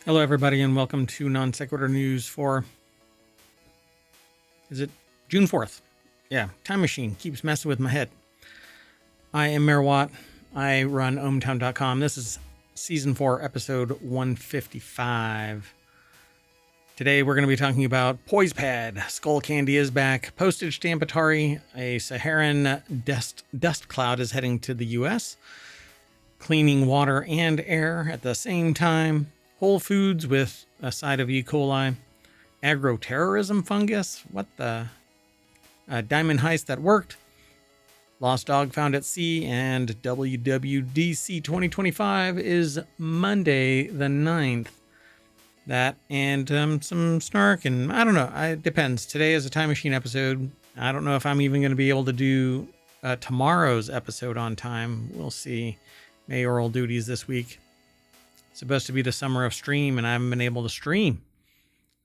Hello, everybody, and welcome to Non Sequitur News for, is it June 4th? Yeah, time machine keeps messing with my head. I am MayorWatt. I run ohmTown.com. This is Season 4, Episode 155. Today, we're going to be talking about PoisedPad. Skullcandy is back. Postage stamp Atari. A Saharan dust cloud is heading to the U.S. Cleaning water and air at the same time. Whole Foods with a side of E.coli. Agroterrorism fungus. What the? Diamond Heist that worked. Lost dog found at sea. And WWDC 2025 is Monday the 9th. That and some snark and I don't know. It depends. Today is a time machine episode. I don't know if I'm even going to be able to do tomorrow's episode on time. We'll see. Mayoral duties this week. It's supposed to be the summer of stream, and I haven't been able to stream.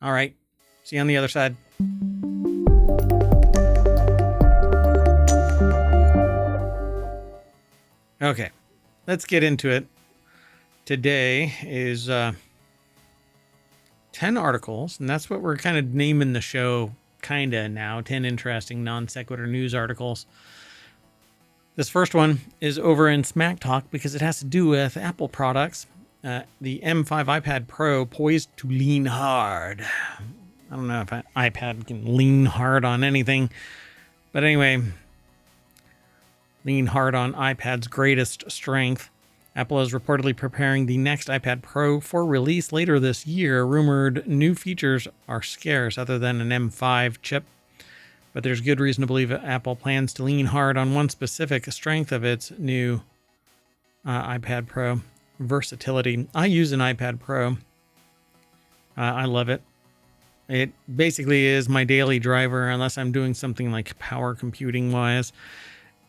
All right. See you on the other side. Okay. Let's get into it. Today is 10 articles, and that's what we're kind of naming the show now. 10 interesting non-sequitur news articles. This first one is over in Smack Talk because it has to do with Apple products. The M5 iPad Pro poised to lean hard. I don't know if an iPad can lean hard on anything. But anyway, lean hard on iPad's greatest strength. Apple is reportedly preparing the next iPad Pro for release later this year. Rumored new features are scarce other than an M5 chip. But there's good reason to believe that Apple plans to lean hard on one specific strength of its new iPad Pro. Versatility. I use an iPad Pro. I love it. It basically is my daily driver unless I'm doing something like power computing wise.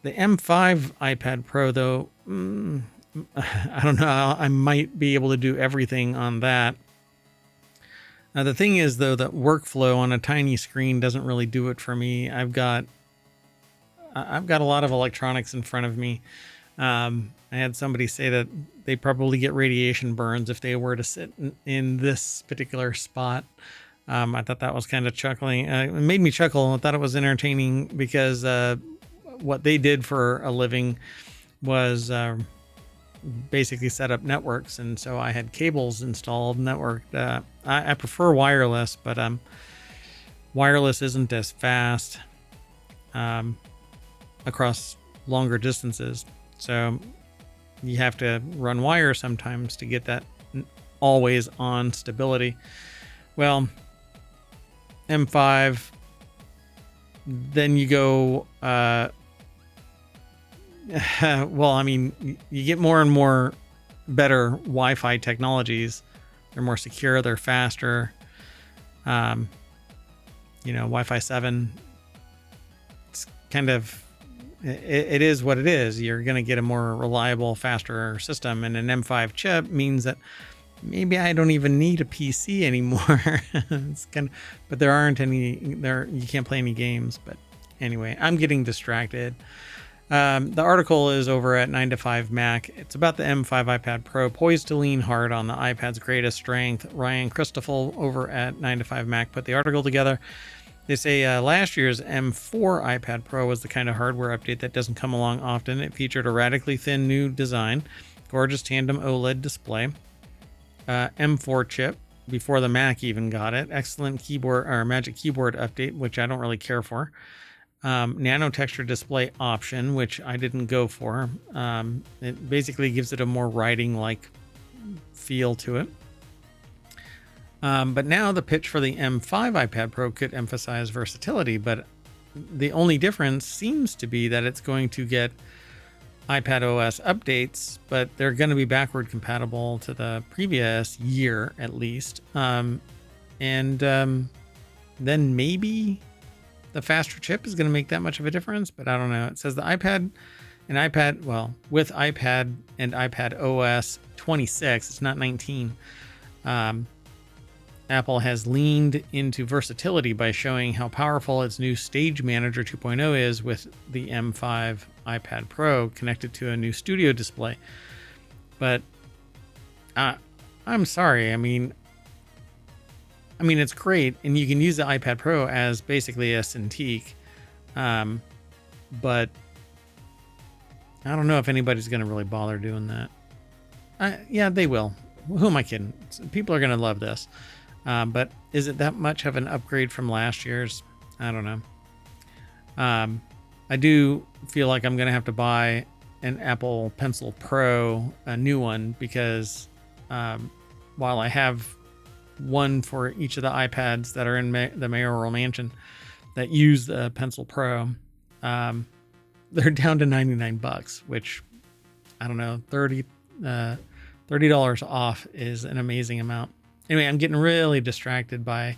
The M5 iPad Pro though, I don't know. I might be able to do everything on that. Now the thing is though that workflow on a tiny screen doesn't really do it for me. I've got a lot of electronics in front of me. I had somebody say that they probably get radiation burns if they were to sit in this particular spot. I thought that was kind of chuckling. It made me chuckle. I thought it was entertaining because what they did for a living was basically set up networks. And so I had cables installed, networked. I prefer wireless, but wireless isn't as fast across longer distances. So you have to run wire sometimes to get that always on stability. Well, M5, then you go, well, I mean, you get more and more better Wi-Fi technologies. They're more secure, they're faster. Wi-Fi 7, it's kind of, it is what it is. You're going to get a more reliable, faster system. And an M5 chip means that maybe I don't even need a PC anymore. But there aren't any there. You can't play any games. But anyway, I'm getting distracted. The article is over at 9to5Mac. It's about the M5 iPad Pro poised to lean hard on the iPad's greatest strength. Ryan Christoffel over at 9to5Mac put the article together. They say last year's M4 iPad Pro was the kind of hardware update that doesn't come along often. It featured a radically thin new design, gorgeous tandem OLED display, M4 chip before the Mac even got it, excellent keyboard or Magic Keyboard update, which I don't really care for, nano texture display option, which I didn't go for. It basically gives it a more writing-like feel to it. But now the pitch for the M5 iPad Pro could emphasize versatility, but the only difference seems to be that it's going to get iPad OS updates, but they're going to be backward compatible to the previous year at least. And then maybe the faster chip is going to make that much of a difference, but I don't know. It says the iPad with iPad and iPad OS 26, it's not 19. Apple has leaned into versatility by showing how powerful its new Stage Manager 2.0 is with the M5 iPad Pro connected to a new studio display. But I'm sorry. I mean, I mean, it's great, and you can use the iPad Pro as basically a Cintiq, but I don't know if anybody's going to really bother doing that. Yeah, they will. Who am I kidding? People are going to love this. But is it that much of an upgrade from last year's? I don't know. I do feel like I'm going to have to buy an Apple Pencil Pro, a new one, because while I have one for each of the iPads that are in the mayoral mansion that use the Pencil Pro, they're down to $99, which I don't know, $30 off is an amazing amount. Anyway, I'm getting really distracted by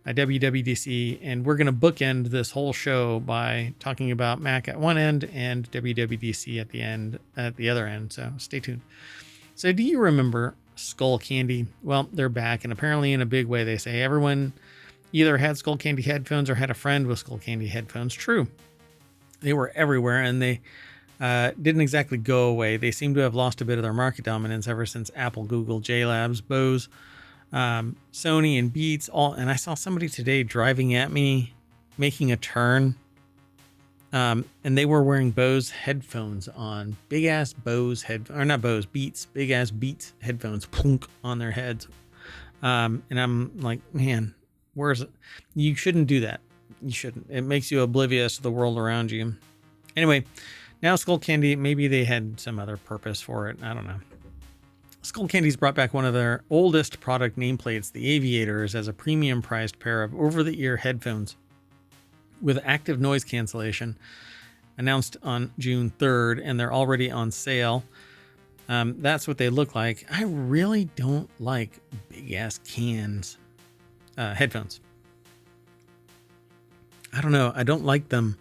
WWDC, and we're going to bookend this whole show by talking about Mac at one end and WWDC at the other end. So stay tuned. So do you remember Skullcandy? Well, they're back, and apparently in a big way. They say everyone either had Skullcandy headphones or had a friend with Skullcandy headphones. True. They were everywhere, and they didn't exactly go away. They seem to have lost a bit of their market dominance ever since Apple, Google, JLabs, Bose, Sony, and Beats. And I saw somebody today driving at me, making a turn, and they were wearing Bose headphones on, big ass Bose Beats, big ass Beats headphones, plunk on their heads. And I'm like, man, where's it? You shouldn't do that. You shouldn't. It makes you oblivious to the world around you. Anyway, now Skullcandy, maybe they had some other purpose for it. I don't know. Skullcandy's brought back one of their oldest product nameplates, the Aviators, as a premium priced pair of over-the-ear headphones with active noise cancellation, announced on June 3rd, and they're already on sale. That's what they look like. I really don't like big-ass cans headphones. I don't know. I don't like them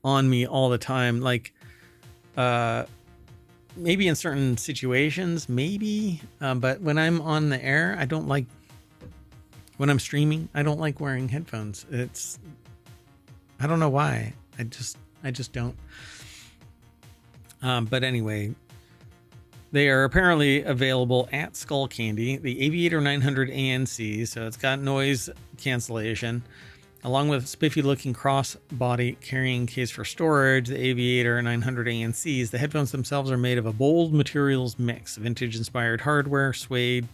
on me all the time. Like, maybe in certain situations, maybe. But when I'm on the air, I don't like, when I'm streaming, I don't like wearing headphones. I don't know why. I just don't. But anyway, they are apparently available at Skullcandy, the Aviator 900 ANC. So it's got noise cancellation, along with spiffy looking cross-body carrying case for storage, the Aviator 900 ANCs. The headphones themselves are made of a bold materials mix, vintage-inspired hardware, suede,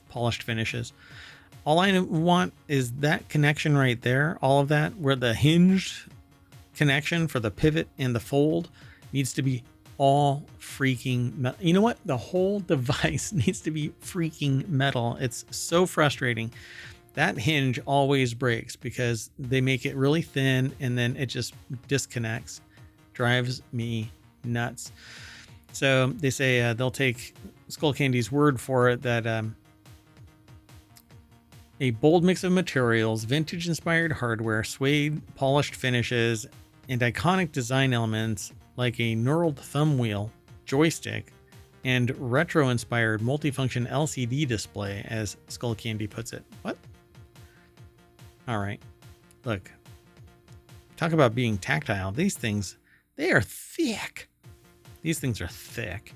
polished finishes. All I want is that connection right there, all of that, where the hinged connection for the pivot and the fold needs to be all freaking metal. You know what? The whole device needs to be freaking metal. It's so frustrating. That hinge always breaks because they make it really thin and then it just disconnects. Drives me nuts. So they say they'll take Skullcandy's word for it that a bold mix of materials, vintage-inspired hardware, suede, polished finishes, and iconic design elements like a knurled thumb wheel, joystick, and retro-inspired multifunction LCD display, as Skullcandy puts it. What? All right, look, talk about being tactile. These things, they are thick. These things are thick.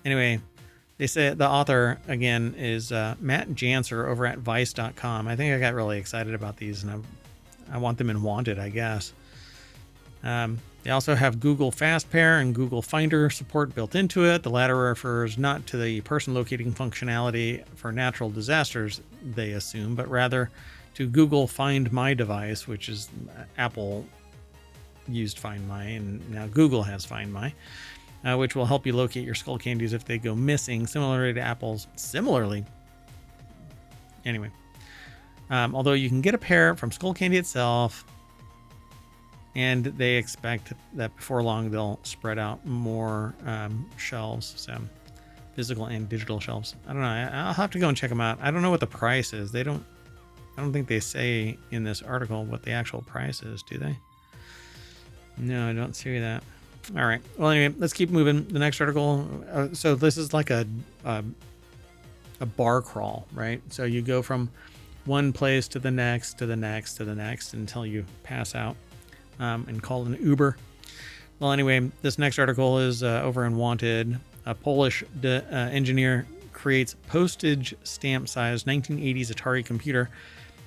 Anyway, they say the author, again, is Matt Janser over at Vice.com. I think I got really excited about these, and I want them in Wanted, I guess. They also have Google Fast Pair and Google Finder support built into it. The latter refers not to the person locating functionality for natural disasters, they assume, but rather to Google Find My device, which is Apple used Find My, and now Google has Find My, which will help you locate your Skullcandies if they go missing, similarly to Apple's. Anyway, although you can get a pair from Skullcandy itself, and they expect that before long they'll spread out more shelves, so physical and digital shelves. I don't know. I'll have to go and check them out. I don't know what the price is. I don't think they say in this article what the actual price is, do they? No, I don't see that. All right. Well, anyway, let's keep moving. The next article. So this is like a bar crawl, right? So you go from one place to the next, to the next, to the next, until you pass out and call an Uber. Well, anyway, this next article is over in Wanted. A Polish engineer creates postage stamp-sized 1980s Atari computer.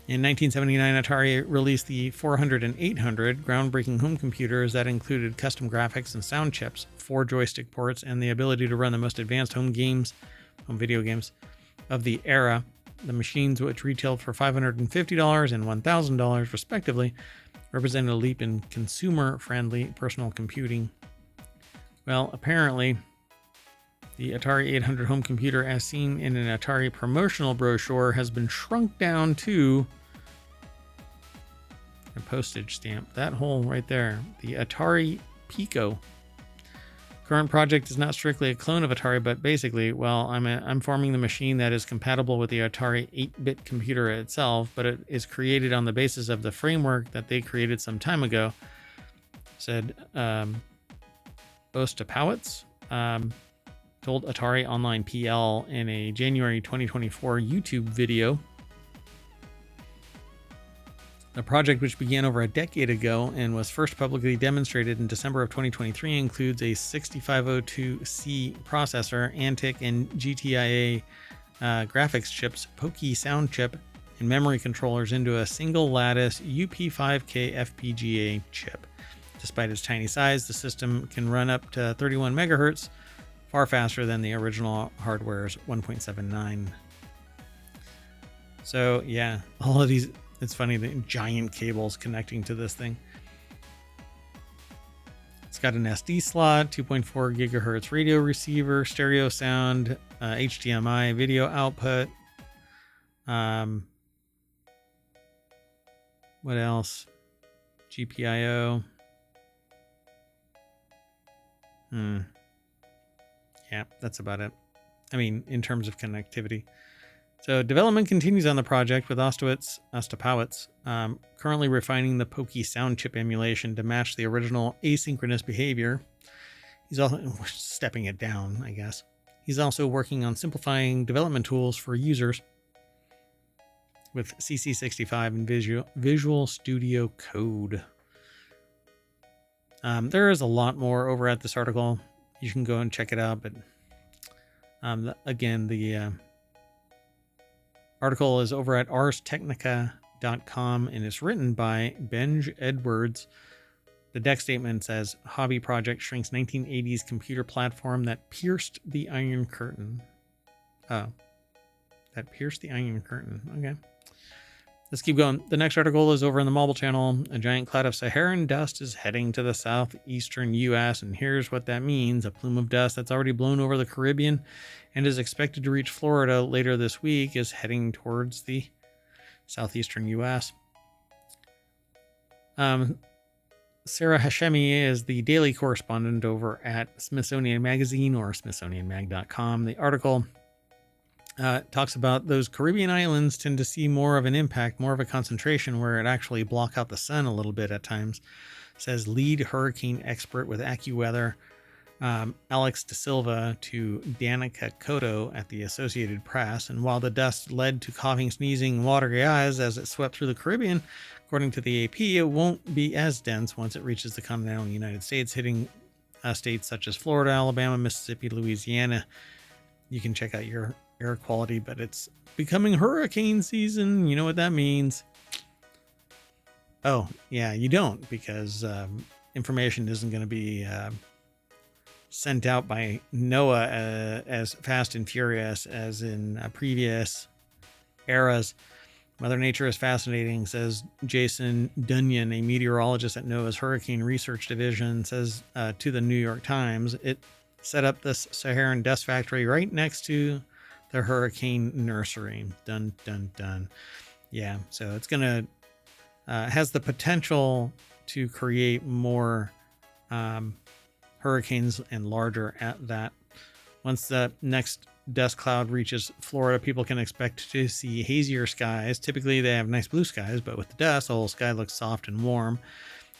In 1979, Atari released the 400 and 800, groundbreaking home computers that included custom graphics and sound chips, 4 joystick ports, and the ability to run the most advanced home video games of the era. The machines, which retailed for $550 and $1,000 respectively, represented a leap in consumer-friendly personal computing. Well, apparently, the Atari 800 home computer, as seen in an Atari promotional brochure, has been shrunk down to a postage stamp. That hole right there, the Atari Pico. Current project is not strictly a clone of Atari, but basically, well, I'm forming the machine that is compatible with the Atari 8-bit computer itself, but it is created on the basis of the framework that they created some time ago, said Ostapowitz. Told Atari Online PL in a January 2024 YouTube video. The project, which began over a decade ago and was first publicly demonstrated in December of 2023, includes a 6502C processor, Antic and GTIA graphics chips, Pokey sound chip, and memory controllers into a single lattice UP5K FPGA chip. Despite its tiny size, the system can run up to 31 megahertz, far faster than the original hardware's 1.79. So yeah, all of these, it's funny, the giant cables connecting to this thing. It's got an SD slot, 2.4 gigahertz radio receiver, stereo sound, HDMI video output. What else? GPIO. Yeah, that's about it. I mean, in terms of connectivity. So development continues on the project with Ostapowitz currently refining the Pokey sound chip emulation to match the original asynchronous behavior. He's also stepping it down, I guess. He's also working on simplifying development tools for users with CC65 and Visual Studio Code. There is a lot more over at this article. You can go and check it out, but again, the article is over at arstechnica.com and it's written by Benj Edwards. The deck statement says, hobby project shrinks 1980s computer platform that pierced the Iron Curtain. Oh, that pierced the Iron Curtain. Okay. Let's keep going. The next article is over in the mobile channel. A giant cloud of Saharan dust is heading to the southeastern U.S. And here's what that means. A plume of dust that's already blown over the Caribbean and is expected to reach Florida later this week is heading towards the southeastern U.S. Sarah Hashemi is the daily correspondent over at Smithsonian Magazine or SmithsonianMag.com. The article talks about those Caribbean islands tend to see more of an impact, more of a concentration where it actually block out the sun a little bit at times. Says lead hurricane expert with AccuWeather, Alex De Silva, to Danica Cotto at the Associated Press. And while the dust led to coughing, sneezing, and watery eyes as it swept through the Caribbean, according to the AP, it won't be as dense once it reaches the continental United States, hitting states such as Florida, Alabama, Mississippi, Louisiana. You can check out your air quality, but it's becoming hurricane season. You know what that means? Oh, yeah, you don't, because information isn't going to be sent out by NOAA as fast and furious as in previous eras. Mother Nature is fascinating, says Jason Dunyan, a meteorologist at NOAA's Hurricane Research Division, says to the New York Times, it set up this Saharan dust factory right next to the hurricane nursery. Dun, dun, dun. Yeah, so it's going to, has the potential to create more hurricanes and larger at that. Once the next dust cloud reaches Florida, people can expect to see hazier skies. Typically, they have nice blue skies, but with the dust, the whole sky looks soft and warm.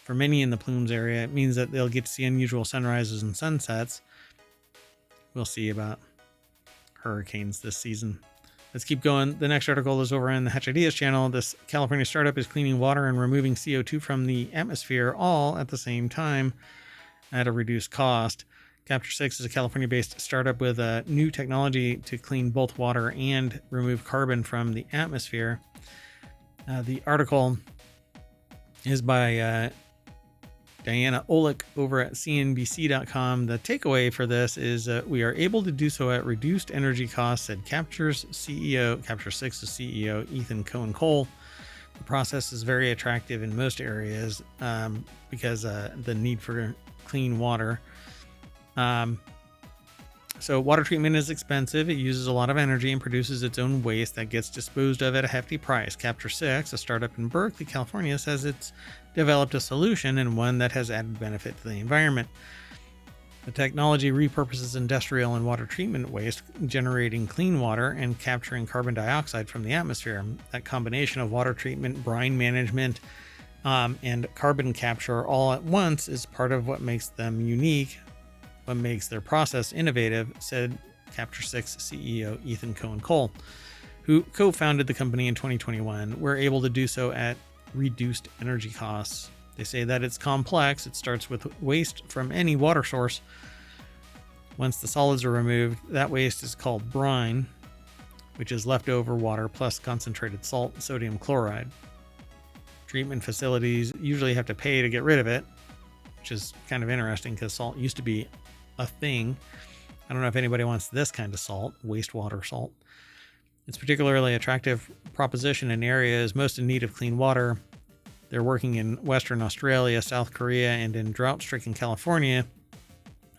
For many in the plumes area, it means that they'll get to see unusual sunrises and sunsets. We'll see about hurricanes this season. Let's keep going. The next article is over on the Hatch Ideas channel. This California startup is cleaning water and removing CO2 from the atmosphere all at the same time at a reduced cost. Capture 6 is a California-based startup with a new technology to clean both water and remove carbon from the atmosphere. The article is by Diana Olick over at CNBC.com. The takeaway for this is we are able to do so at reduced energy costs, said Capture 6's CEO, Ethan Cohen-Cole. The process is very attractive in most areas because the need for clean water. So water treatment is expensive. It uses a lot of energy and produces its own waste that gets disposed of at a hefty price. Capture 6, a startup in Berkeley, California, says it's developed a solution and one that has added benefit to the environment. The technology repurposes industrial and water treatment waste, generating clean water and capturing carbon dioxide from the atmosphere. That combination of water treatment, brine management, and carbon capture all at once is part of what makes them unique, what makes their process innovative, said Capture 6 CEO Ethan Cohen-Cole, who co-founded the company in 2021. We're able to do so at reduced energy costs. They say that it's complex. It starts with waste from any water source. Once the solids are removed, that waste is called brine, which is leftover water plus concentrated salt and sodium chloride. Treatment facilities usually have to pay to get rid of it, which is kind of interesting because salt used to be a thing. I don't know if anybody wants this kind of salt, wastewater salt. It's particularly attractive proposition in areas most in need of clean water. They're working in Western Australia, South Korea, and in drought-stricken California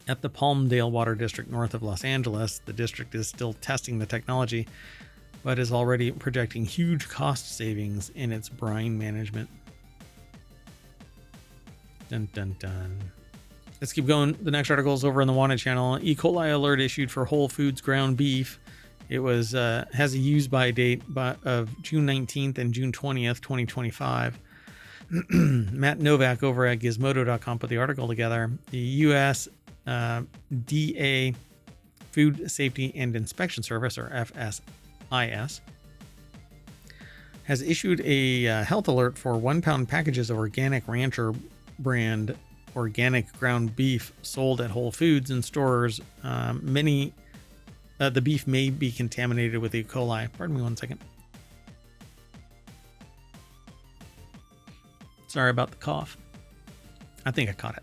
at the Palmdale Water District north of Los Angeles. The district is still testing the technology, but is already projecting huge cost savings in its brine management. Dun, dun, dun. Let's keep going. The next article is over on the Wanted channel. E. coli alert issued for Whole Foods ground beef. It was has a use-by date of June 19th and June 20th, 2025. Matt Novak over at Gizmodo.com put the article together. The U.S. DA Food Safety and Inspection Service, or FSIS, has issued a health alert for 1 pound packages of organic rancher brand organic ground beef sold at Whole Foods and stores. The beef may be contaminated with E. coli. Pardon me one second. Sorry about the cough. I think I caught it.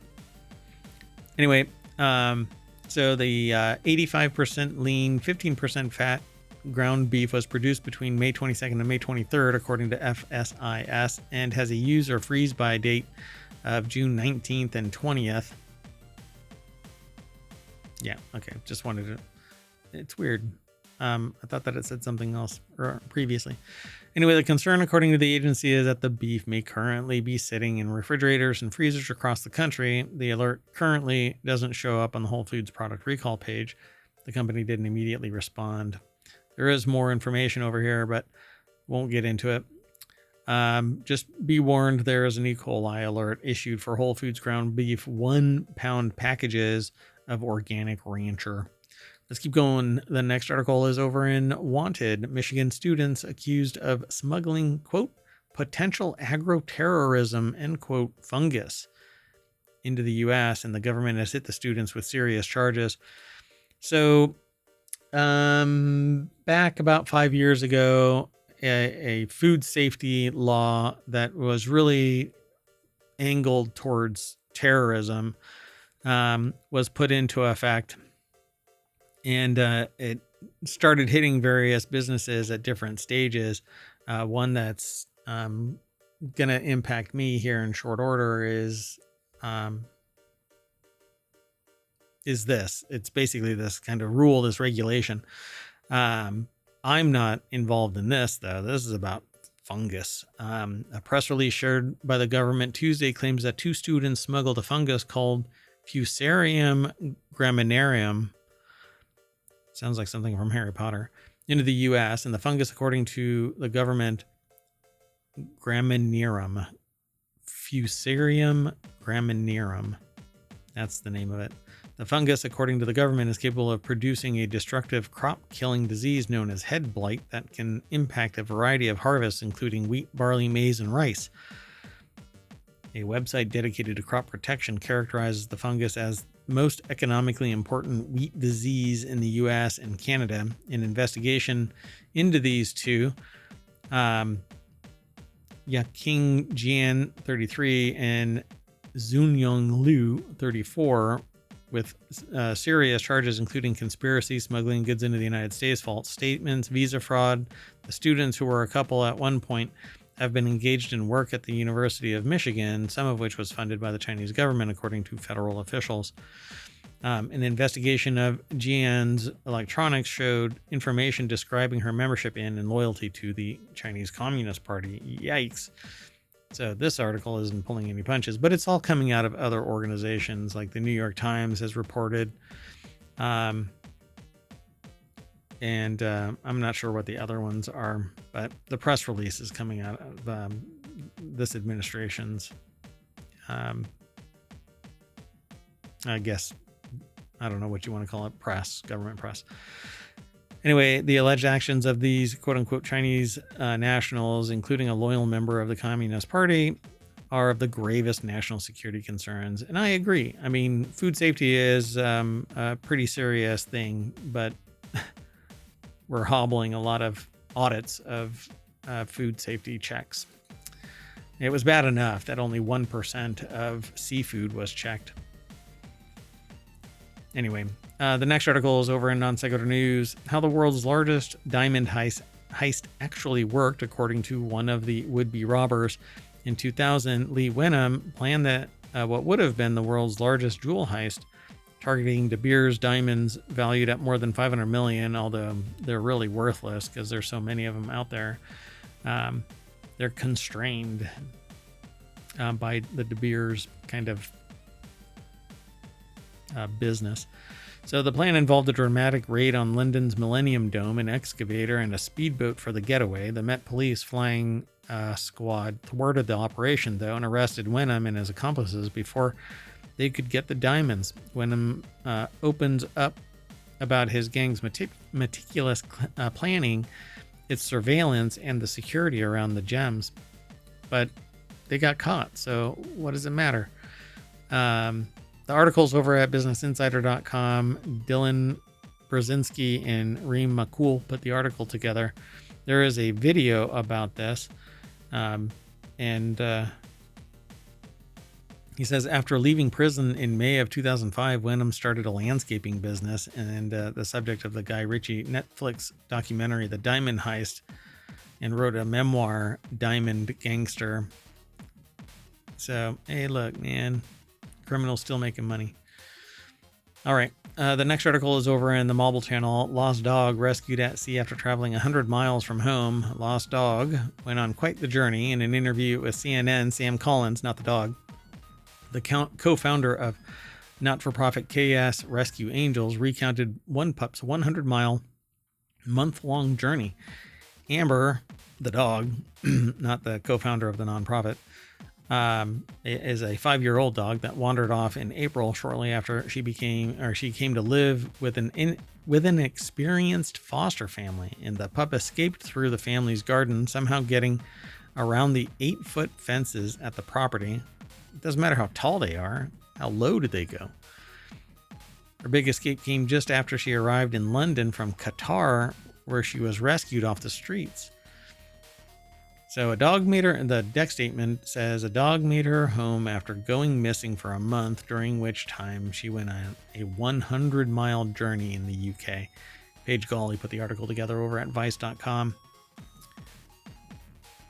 Anyway, so the 85% lean, 15% fat ground beef was produced between May 22nd and May 23rd, according to FSIS, and has a use or freeze by date of June 19th and 20th. Yeah, okay. Just wanted to... It's weird. I thought that it said something else previously. Anyway, the concern, according to the agency, is that the beef may currently be sitting in refrigerators and freezers across the country. The alert currently doesn't show up on the Whole Foods product recall page. The company didn't immediately respond. There is more information over here, but won't get into it. Just be warned, there is an E. coli alert issued for Whole Foods ground beef 1 pound packages of organic rancher. Let's keep going. The next article is over in Wanted. Michigan students accused of smuggling, quote, potential agroterrorism, end quote, fungus into the U.S., and the government has hit the students with serious charges. So back about 5 years ago, a food safety law that was really angled towards terrorism was put into effect. And it started hitting various businesses at different stages. One that's going to impact me here in short order is this. It's basically this kind of rule, this regulation. I'm not involved in this, though. This is about fungus. A press release shared by the government Tuesday claims that 2 students smuggled a fungus called Fusarium graminearum, sounds like something from Harry Potter, into the U.S. And the fungus, according to the government, graminearum, Fusarium graminearum. That's the name of it. The fungus, according to the government, is capable of producing a destructive crop-killing disease known as head blight that can impact a variety of harvests, including wheat, barley, maize, and rice. A website dedicated to crop protection characterizes the fungus as most economically important wheat disease in the US and Canada. An investigation into these two, Yaking Jian 33 and Zunyong Liu 34, with serious charges including conspiracy, smuggling goods into the United States, false statements, visa fraud. The students, who were a couple at one point, have been engaged in work at the University of Michigan, some of which was funded by the Chinese government, according to federal officials. An investigation of Jian's electronics showed information describing her membership in and loyalty to the Chinese Communist Party. Yikes. So this article isn't pulling any punches, but it's all coming out of other organizations, like the New York Times has reported. And I'm not sure what the other ones are, but the press release is coming out of this administration's, I guess, I don't know what you want to call it, press, government press. Anyway, the alleged actions of these quote-unquote Chinese nationals, including a loyal member of the Communist Party, are of the gravest national security concerns. And I agree. I mean, food safety is a pretty serious thing, but we're hobbling a lot of audits of food safety checks. It was bad enough that only 1% of seafood was checked. Anyway, the next article is over in Non Sequitur News. How the world's largest diamond heist actually worked, according to one of the would-be robbers. In 2000, Lee Wenham planned that what would have been the world's largest jewel heist, targeting De Beers diamonds valued at more than $500 million, although they're really worthless because there's so many of them out there. They're constrained by the De Beers kind of business. So the plan involved a dramatic raid on London's Millennium Dome, an excavator, and a speedboat for the getaway. The Met Police flying squad thwarted the operation, though, and arrested Wenham and his accomplices before they could get the diamonds. Wenham opens up about his gang's meticulous planning, its surveillance, and the security around the gems. But they got caught, so what does it matter? The article's over at BusinessInsider.com. Dylan Brzezinski and Reem Makul put the article together. There is a video about this. He says, after leaving prison in May of 2005, Wenham started a landscaping business, and the subject of the Guy Ritchie Netflix documentary, The Diamond Heist, and wrote a memoir, Diamond Gangster. So, hey, look, man. Criminals still making money. All right. The next article is over in the Mobile Channel. Lost dog rescued at sea after traveling 100 miles from home. Lost dog went on quite the journey. In an interview with CNN, Sam Collins, not the dog, the co-founder of not-for-profit KS Rescue Angels, recounted one pup's 100-mile, month-long journey. Amber, the dog, not the co-founder of the nonprofit, is a 5-year-old dog that wandered off in April shortly after she came to live with an experienced foster family, and the pup escaped through the family's garden, somehow getting around the 8-foot fences at the property. It doesn't matter how tall they are. How low did they go? Her big escape came just after she arrived in London from Qatar, where she was rescued off the streets. So the deck statement says a dog made her home after going missing for a month, during which time she went on a 100-mile journey in the UK. Paige Gawley put the article together over at Vice.com.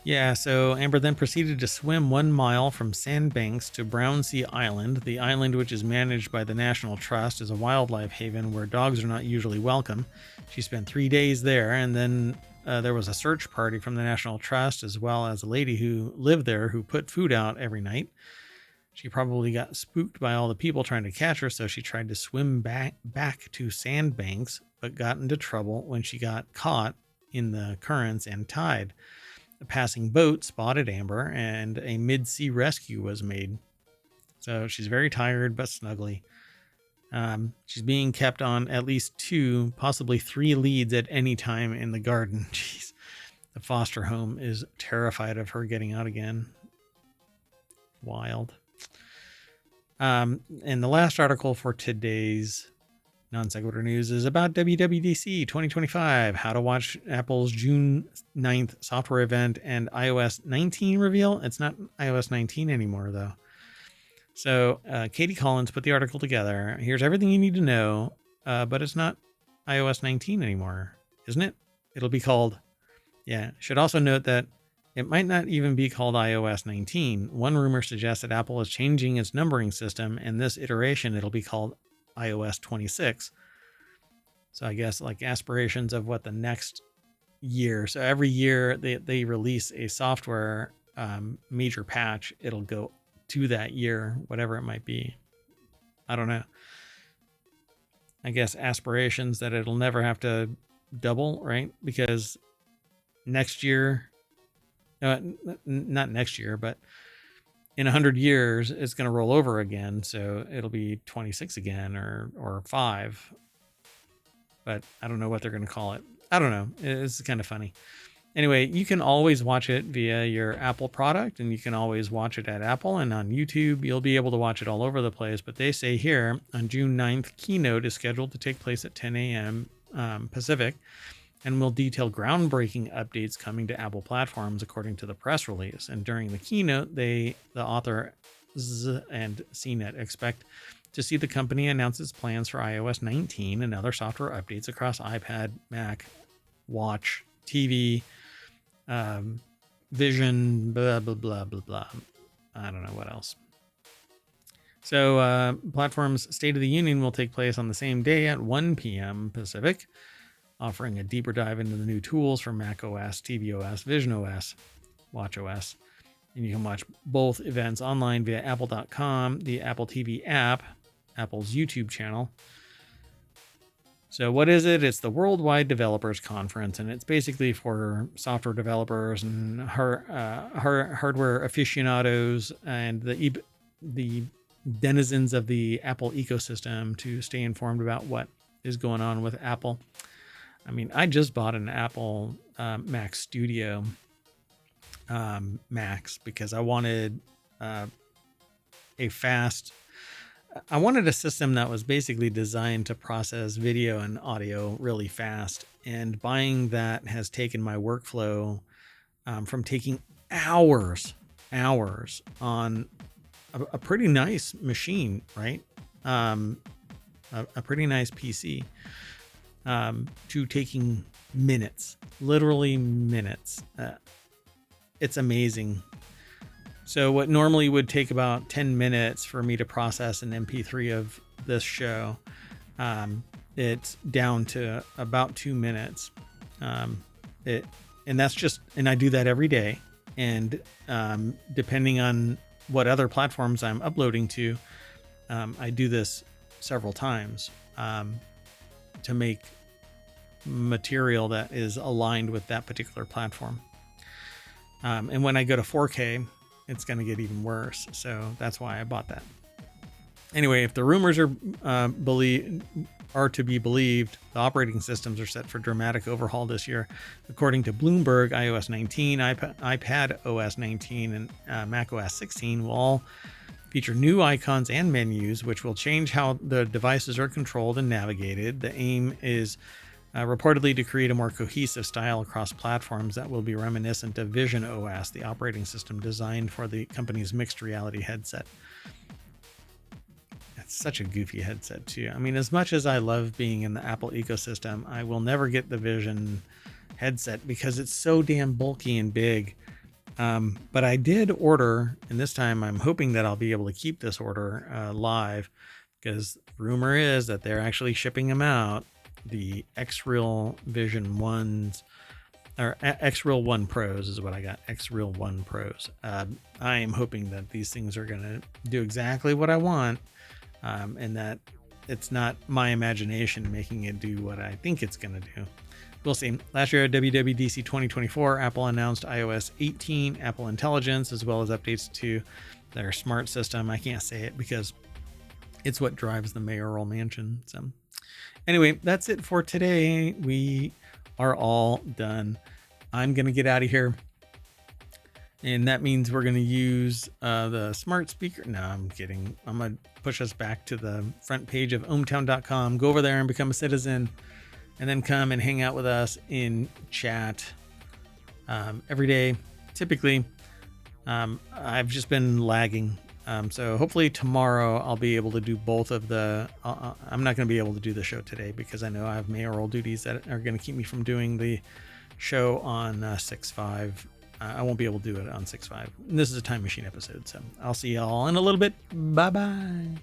Yeah, so Amber then proceeded to swim 1 mile from Sandbanks to Brownsea Island. The island, which is managed by the National Trust, is a wildlife haven where dogs are not usually welcome. She spent 3 days there, and then there was a search party from the National Trust, as well as a lady who lived there who put food out every night. She probably got spooked by all the people trying to catch her, so she tried to swim back to Sandbanks, but got into trouble when she got caught in the currents and tide. A passing boat spotted Amber, and a mid-sea rescue was made. So she's very tired, but snuggly. She's being kept on at least 2, possibly 3 leads at any time in the garden. Jeez. The foster home is terrified of her getting out again. Wild. And the last article for today's Non Sequitur News is about WWDC 2025, how to watch Apple's June 9th software event and iOS 19 reveal. It's not iOS 19 anymore, though. So Katie Collins put the article together. Here's everything you need to know, but it's not iOS 19 anymore, isn't it? It'll be called, should also note that it might not even be called iOS 19. One rumor suggests that Apple is changing its numbering system, and this iteration it'll be called iOS 26. So I guess like aspirations of what the next year. So every year they release a software major patch, it'll go to that year, whatever it might be. I don't know. I guess aspirations that it'll never have to double, right? Because next year, not next year, but in 100 years, it's going to roll over again. So it'll be 26 again or 5. But I don't know what they're going to call it. I don't know. It's kind of funny. Anyway, you can always watch it via your Apple product, and you can always watch it at Apple and on YouTube. You'll be able to watch it all over the place. But they say here on June 9th, keynote is scheduled to take place at 10 a.m. Pacific, and will detail groundbreaking updates coming to Apple platforms, according to the press release. And during the keynote, the author and CNET expect to see the company announce its plans for iOS 19 and other software updates across iPad, Mac, Watch, TV, Vision, blah, blah, blah, blah, blah. I don't know what else. So platform's State of the Union will take place on the same day at 1 p.m. Pacific, offering a deeper dive into the new tools for Mac OS, tvOS, Vision OS, Watch OS. And you can watch both events online via apple.com, the Apple TV app, Apple's YouTube channel. So what is it? It's the Worldwide Developers Conference, and it's basically for software developers and hardware aficionados and the denizens of the Apple ecosystem to stay informed about what is going on with Apple. I mean, I just bought an Apple Mac Studio Max because I wanted I wanted a system that was basically designed to process video and audio really fast. And buying that has taken my workflow from taking hours on a pretty nice machine, right? A pretty nice PC to taking minutes, literally minutes. It's amazing. So what normally would take about 10 minutes for me to process an MP3 of this show, it's down to about 2 minutes. And I do that every day. And depending on what other platforms I'm uploading to, I do this several times to make material that is aligned with that particular platform. And when I go to 4K, it's going to get even worse. So that's why I bought that. Anyway, if the rumors are to be believed, the operating systems are set for dramatic overhaul this year. According to Bloomberg, iOS 19, iPad OS 19, and Mac OS 16 will all feature new icons and menus, which will change how the devices are controlled and navigated. The aim is reportedly to create a more cohesive style across platforms that will be reminiscent of Vision OS, the operating system designed for the company's mixed reality headset. It's such a goofy headset too. I mean, as much as I love being in the Apple ecosystem, I will never get the Vision headset because it's so damn bulky and big. But I did order, and this time I'm hoping that I'll be able to keep this order live, because rumor is that they're actually shipping them out. The X-Real Vision 1s, or X-Real 1 Pros is what I got. X-Real 1 Pros. I am hoping that these things are going to do exactly what I want, and that it's not my imagination making it do what I think it's going to do. We'll see. Last year at WWDC 2024, Apple announced iOS 18, Apple Intelligence, as well as updates to their smart system. I can't say it because it's what drives the mayoral mansion. So anyway, that's it for today. We are all done. I'm going to get out of here. And that means we're going to use the smart speaker. No, I'm kidding. I'm going to push us back to the front page of ohmTown.com. Go over there and become a citizen, and then come and hang out with us in chat every day. Typically, I've just been lagging. So hopefully tomorrow I'll be able to do both of the... I'm not going to be able to do the show today because I know I have mayoral duties that are going to keep me from doing the show on 6.5. I won't be able to do it on 6.5. This is a Time Machine episode, so I'll see y'all in a little bit. Bye-bye.